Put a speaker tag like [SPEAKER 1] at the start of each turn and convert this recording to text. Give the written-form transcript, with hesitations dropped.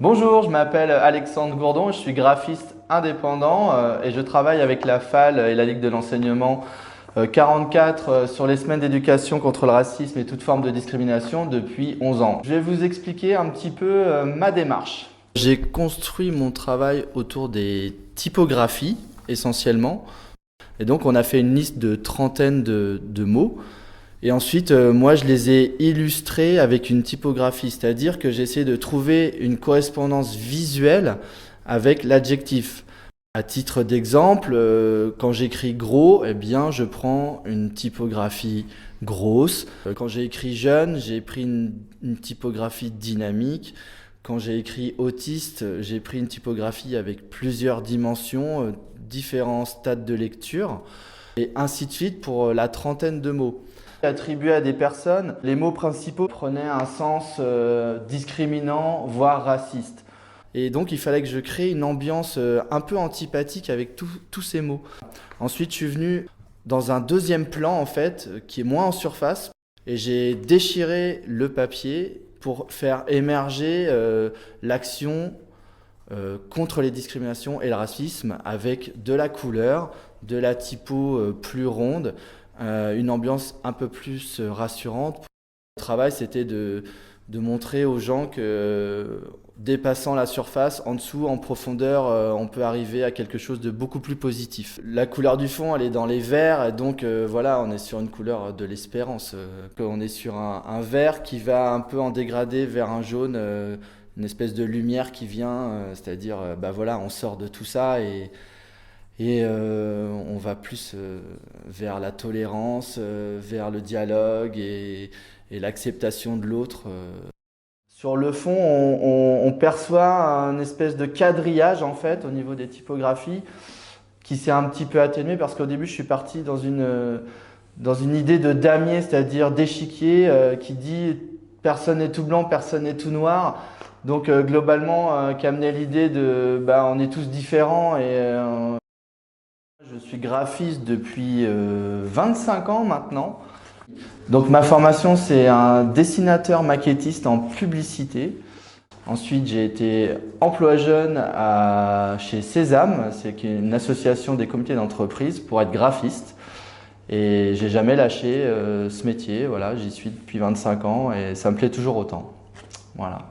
[SPEAKER 1] Bonjour, je m'appelle Alexandre Gourdon, je suis graphiste indépendant et je travaille avec la FAL et la Ligue de l'enseignement 44 sur les semaines d'éducation contre le racisme et toute forme de discrimination depuis 11 ans. Je vais vous expliquer un petit peu ma démarche. J'ai construit mon travail autour des typographies essentiellement et donc on a fait une liste de trentaine de mots. Et ensuite, moi, je les ai illustrés avec une typographie, c'est-à-dire que j'ai essayé de trouver une correspondance visuelle avec l'adjectif. À titre d'exemple, quand j'écris gros, eh bien, je prends une typographie grosse. Quand j'ai écrit jeune, j'ai pris une typographie dynamique. Quand j'ai écrit autiste, j'ai pris une typographie avec plusieurs dimensions, différents stades de lecture, et ainsi de suite pour la trentaine de mots. Attribués à des personnes, les mots principaux prenaient un sens discriminant, voire raciste. Et donc il fallait que je crée une ambiance un peu antipathique avec tous ces mots. Ensuite je suis venu dans un deuxième plan en fait, qui est moins en surface, et j'ai déchiré le papier pour faire émerger l'action contre les discriminations et le racisme avec de la couleur, de la typo plus ronde, une ambiance un peu plus rassurante. Le travail, c'était de montrer aux gens que dépassant la surface, en dessous, en profondeur, on peut arriver à quelque chose de beaucoup plus positif. La couleur du fond, elle est dans les verts, et donc voilà, on est sur une couleur de l'espérance. On est sur un vert qui va un peu en dégrader vers un jaune, une espèce de lumière qui vient, c'est-à-dire, bah voilà, on sort de tout ça et on va plus vers la tolérance, vers le dialogue et l'acceptation de l'autre. Sur le fond, on perçoit un espèce de quadrillage en fait au niveau des typographies qui s'est un petit peu atténué parce qu'au début je suis parti dans une idée de damier, c'est-à-dire d'échiquier qui dit personne n'est tout blanc, personne n'est tout noir. Donc globalement, qui amenait l'idée de on est tous différents et je suis graphiste depuis 25 ans maintenant. Donc ma formation, c'est un dessinateur maquettiste en publicité. Ensuite, j'ai été emploi jeune chez Sésame, c'est une association des comités d'entreprise pour être graphiste. Et j'ai jamais lâché ce métier, voilà, j'y suis depuis 25 ans et ça me plaît toujours autant. Voilà.